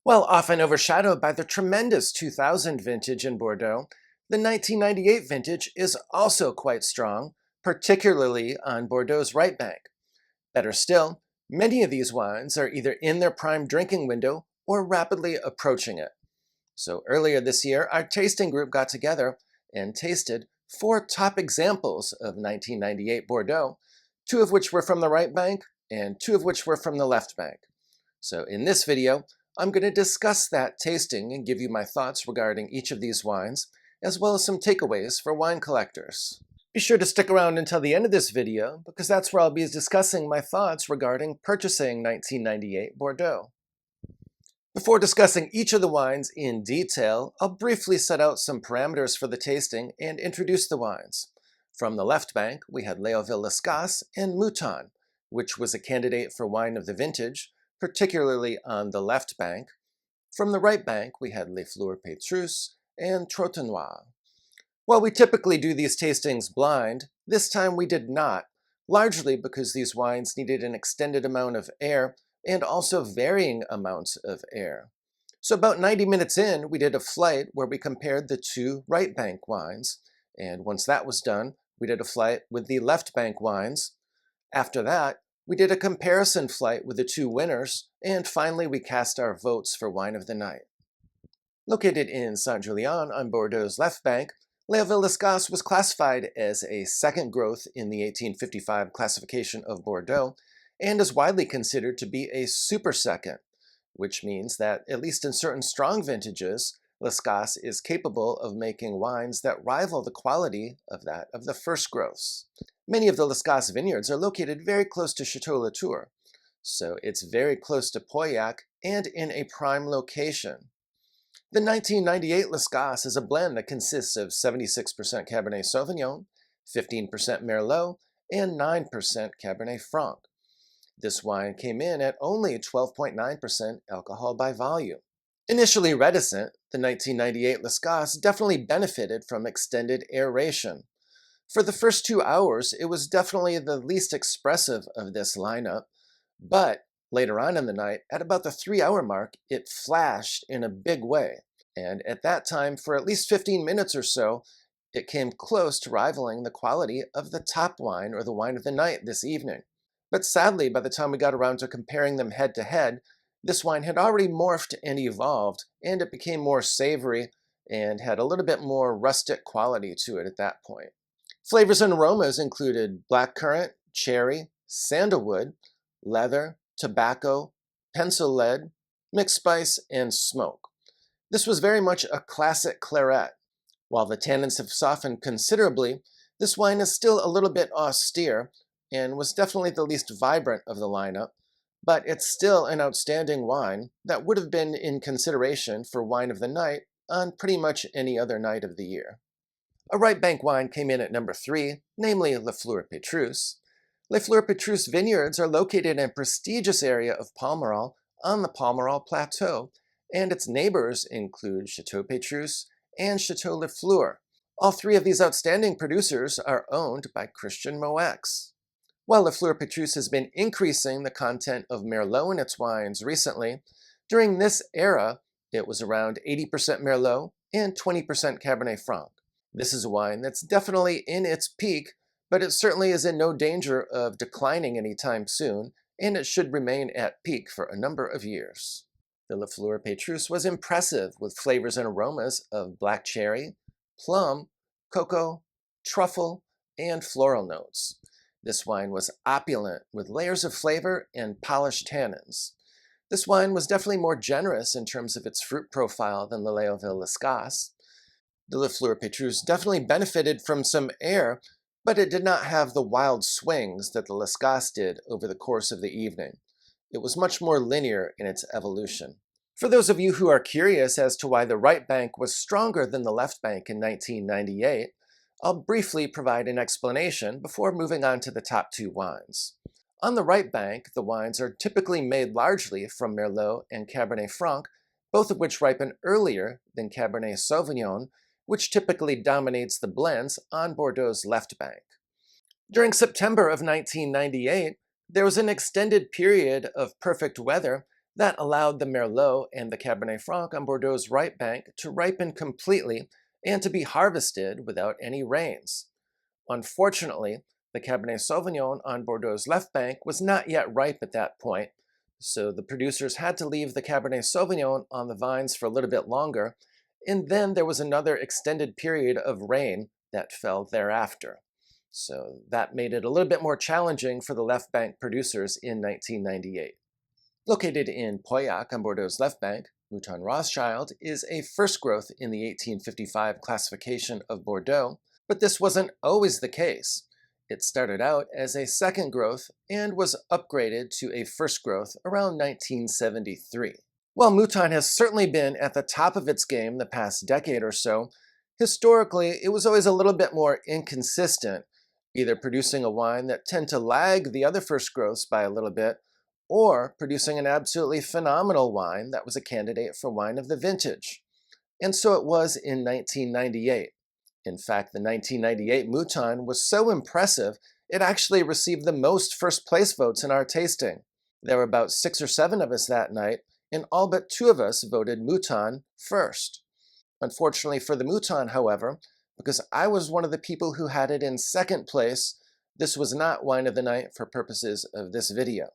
While often overshadowed by the tremendous 2000 vintage in Bordeaux, the 1998 vintage is also quite strong, particularly on Bordeaux's right bank. Better still, many of these wines are either in their prime drinking window or rapidly approaching it. So earlier this year, our tasting group got together and tasted 4 top examples of 1998 Bordeaux, 2 of which were from the right bank and 2 of which were from the left bank. So in this video, I'm going to discuss that tasting and give you my thoughts regarding each of these wines, as well as some takeaways for wine collectors. Be sure to stick around until the end of this video, because that's where I'll be discussing my thoughts regarding purchasing 1998 Bordeaux. Before discussing each of the wines in detail, I'll briefly set out some parameters for the tasting and introduce the wines. From the left bank, we had Leoville Lascases and Mouton, which was a candidate for wine of the vintage, particularly on the left bank. From the right bank, we had Fleur-Petrus and Trotanoy. While we typically do these tastings blind, this time we did not, largely because these wines needed an extended amount of air and also varying amounts of air. So about 90 minutes in, we did a flight where we compared the 2 right bank wines, and once that was done, we did a flight with the left bank wines. After that, we did a comparison flight with the 2 winners, and finally we cast our votes for Wine of the Night. Located in Saint-Julien on Bordeaux's left bank, Leoville Lascases was classified as a second growth in the 1855 classification of Bordeaux, and is widely considered to be a super second, which means that, at least in certain strong vintages, Lascases is capable of making wines that rival the quality of that of the first growths. Many of the Lascases vineyards are located very close to Chateau, so it's very close to Pauillac and in a prime location. The 1998 Lascases is a blend that consists of 76% Cabernet Sauvignon, 15% Merlot, and 9% Cabernet Franc. This wine came in at only 12.9% alcohol by volume. Initially reticent, the 1998 Lascases definitely benefited from extended aeration. For the first 2 hours, it was definitely the least expressive of this lineup, but later on in the night, at about the 3-hour mark, it flashed in a big way. And at that time, for at least 15 minutes or so, it came close to rivaling the quality of the top wine or the wine of the night this evening. But sadly, by the time we got around to comparing them head to head, this wine had already morphed and evolved, and it became more savory and had a little bit more rustic quality to it at that point. Flavors and aromas included blackcurrant, cherry, sandalwood, leather, tobacco, pencil lead, mixed spice, and smoke. This was very much a classic claret. While the tannins have softened considerably, this wine is still a little bit austere and was definitely the least vibrant of the lineup, but it's still an outstanding wine that would have been in consideration for Wine of the Night on pretty much any other night of the year. A right bank wine came in at number 3, namely Fleur-Petrus. Fleur-Petrus vineyards are located in a prestigious area of Pomerol on the Pomerol Plateau, and its neighbors include Chateau Petrus and Chateau Lafleur. All 3 of these outstanding producers are owned by Christian Moex. While Fleur-Petrus has been increasing the content of Merlot in its wines recently, during this era, it was around 80% Merlot and 20% Cabernet Franc. This is a wine that's definitely in its peak, but it certainly is in no danger of declining anytime soon, and it should remain at peak for a number of years. The Fleur-Petrus was impressive with flavors and aromas of black cherry, plum, cocoa, truffle, and floral notes. This wine was opulent with layers of flavor and polished tannins. This wine was definitely more generous in terms of its fruit profile than the Leoville Lascases. The Fleur-Petrus definitely benefited from some air, but it did not have the wild swings that the Lascases did over the course of the evening. It was much more linear in its evolution. For those of you who are curious as to why the right bank was stronger than the left bank in 1998, I'll briefly provide an explanation before moving on to the top 2 wines. On the right bank, the wines are typically made largely from Merlot and Cabernet Franc, both of which ripen earlier than Cabernet Sauvignon, which typically dominates the blends on Bordeaux's left bank. During September of 1998, there was an extended period of perfect weather That allowed the Merlot and the Cabernet Franc on Bordeaux's right bank to ripen completely and to be harvested without any rains. Unfortunately, the Cabernet Sauvignon on Bordeaux's left bank was not yet ripe at that point, so the producers had to leave the Cabernet Sauvignon on the vines for a little bit longer, and then there was another extended period of rain that fell thereafter. So that made it a little bit more challenging for the left bank producers in 1998. Located in Pauillac on Bordeaux's left bank, Mouton Rothschild is a first growth in the 1855 classification of Bordeaux, but this wasn't always the case. It started out as a second growth and was upgraded to a first growth around 1973. While Mouton has certainly been at the top of its game the past decade or so, historically it was always a little bit more inconsistent, either producing a wine that tended to lag the other first growths by a little bit, or producing an absolutely phenomenal wine that was a candidate for wine of the vintage. And so it was in 1998. In fact, the 1998 Mouton was so impressive, it actually received the most first place votes in our tasting. There were about 6 or 7 of us that night, and all but 2 of us voted Mouton first. Unfortunately for the Mouton, however, because I was one of the people who had it in second place, this was not wine of the night for purposes of this video.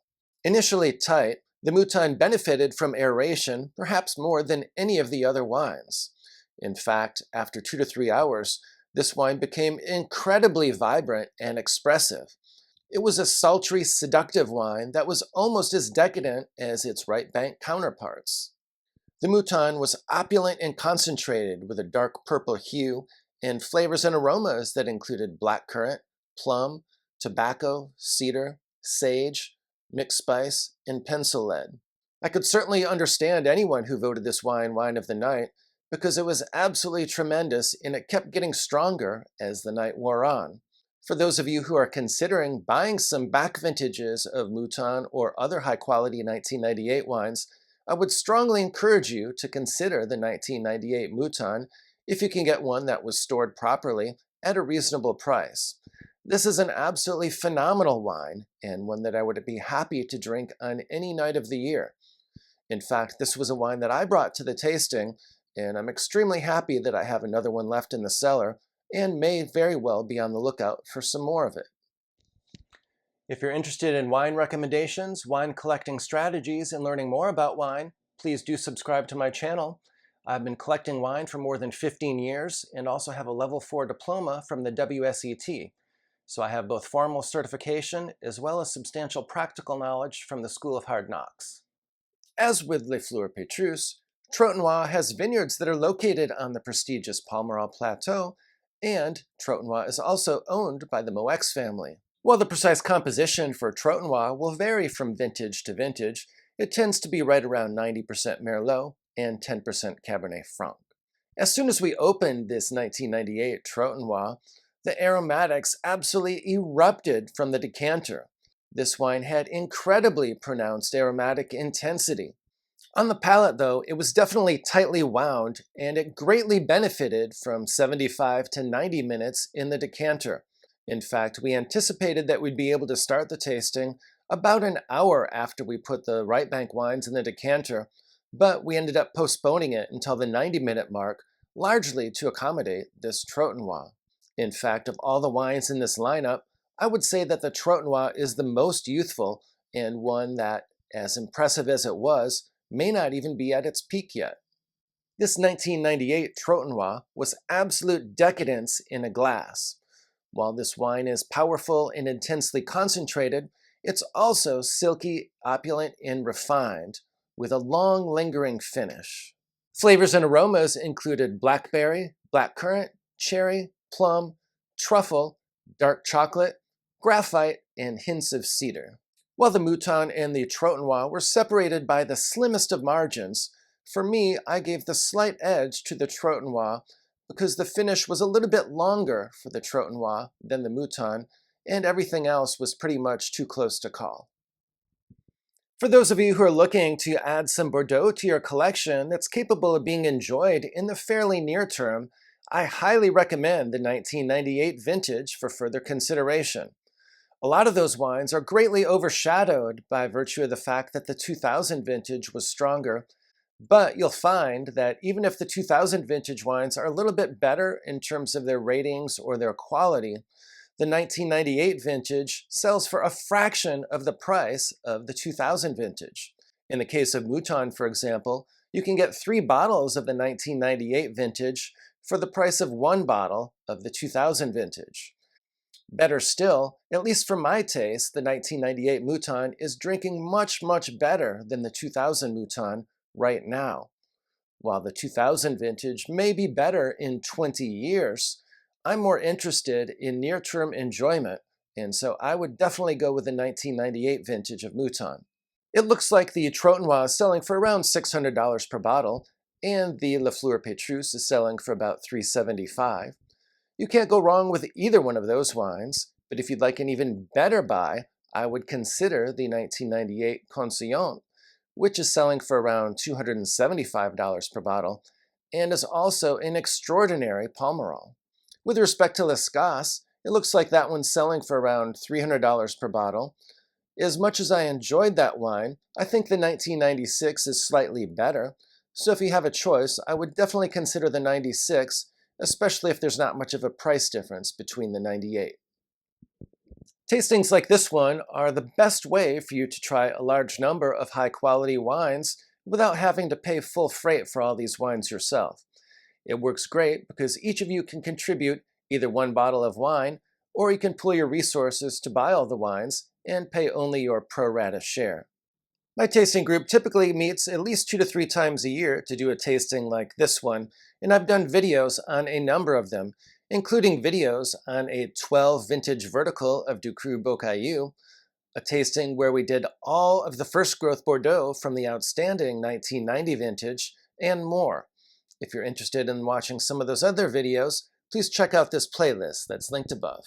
Initially tight, the Mouton benefited from aeration perhaps more than any of the other wines. In fact, after 2 to 3 hours, this wine became incredibly vibrant and expressive. It was a sultry, seductive wine that was almost as decadent as its right bank counterparts. The Mouton was opulent and concentrated with a dark purple hue and flavors and aromas that included blackcurrant, plum, tobacco, cedar, sage, mixed spice, and pencil lead. I could certainly understand anyone who voted this wine wine of the night because it was absolutely tremendous and it kept getting stronger as the night wore on. For those of you who are considering buying some back vintages of Mouton or other high-quality 1998 wines, I would strongly encourage you to consider the 1998 Mouton if you can get one that was stored properly at a reasonable price. This is an absolutely phenomenal wine and one that I would be happy to drink on any night of the year. In fact, this was a wine that I brought to the tasting, and I'm extremely happy that I have another one left in the cellar and may very well be on the lookout for some more of it. If you're interested in wine recommendations, wine collecting strategies, and learning more about wine, please do subscribe to my channel. I've been collecting wine for more than 15 years and also have a level 4 diploma from the WSET. So I have both formal certification as well as substantial practical knowledge from the School of Hard Knocks. As with Le Fleur-Petrus, Trotanoy has vineyards that are located on the prestigious Palmeral Plateau, and Trotanoy is also owned by the Moex family. While the precise composition for Trotanoy will vary from vintage to vintage, it tends to be right around 90% Merlot and 10% Cabernet Franc. As soon as we opened this 1998 Trotanoy, the aromatics absolutely erupted from the decanter. This wine had incredibly pronounced aromatic intensity. On the palate, though, it was definitely tightly wound, and it greatly benefited from 75 to 90 minutes in the decanter. In fact, we anticipated that we'd be able to start the tasting about an hour after we put the right bank wines in the decanter, but we ended up postponing it until the 90-minute mark, largely to accommodate this Trotanoy. In fact, of all the wines in this lineup, I would say that the Trotanoy is the most youthful and one that, as impressive as it was, may not even be at its peak yet. This 1998 Trotanoy was absolute decadence in a glass. While this wine is powerful and intensely concentrated, it's also silky, opulent, and refined, with a long, lingering finish. Flavors and aromas included blackberry, blackcurrant, cherry, plum, truffle, dark chocolate, graphite, and hints of cedar. While the Mouton and the Trotanoy were separated by the slimmest of margins, for me, I gave the slight edge to the Trotanoy because the finish was a little bit longer for the Trotanoy than the Mouton, and everything else was pretty much too close to call. For those of you who are looking to add some Bordeaux to your collection that's capable of being enjoyed in the fairly near term, I highly recommend the 1998 vintage for further consideration. A lot of those wines are greatly overshadowed by virtue of the fact that the 2000 vintage was stronger, but you'll find that even if the 2000 vintage wines are a little bit better in terms of their ratings or their quality, the 1998 vintage sells for a fraction of the price of the 2000 vintage. In the case of Mouton, for example, you can get 3 bottles of the 1998 vintage for the price of 1 bottle of the 2000 vintage. Better still, at least for my taste, the 1998 Mouton is drinking much, much better than the 2000 Mouton right now. While the 2000 vintage may be better in 20 years, I'm more interested in near-term enjoyment, and so I would definitely go with the 1998 vintage of Mouton. It looks like the Trotanoy is selling for around $600 per bottle, and the Fleur-Petrus is selling for about $375. You can't go wrong with either one of those wines, but if you'd like an even better buy, I would consider the 1998 Conseillante, which is selling for around $275 per bottle, and is also an extraordinary Pomerol. With respect to Lascases, it looks like that one's selling for around $300 per bottle. As much as I enjoyed that wine, I think the 1996 is slightly better, so if you have a choice, I would definitely consider the 96, especially if there's not much of a price difference between the 98. Tastings like this one are the best way for you to try a large number of high-quality wines without having to pay full freight for all these wines yourself. It works great because each of you can contribute either 1 bottle of wine, or you can pool your resources to buy all the wines and pay only your pro rata share. My tasting group typically meets at least 2 to 3 times a year to do a tasting like this one, and I've done videos on a number of them, including videos on a 12 vintage vertical of Du Cru Beaucaillou, a tasting where we did all of the first growth Bordeaux from the outstanding 1990 vintage, and more. If you're interested in watching some of those other videos, please check out this playlist that's linked above.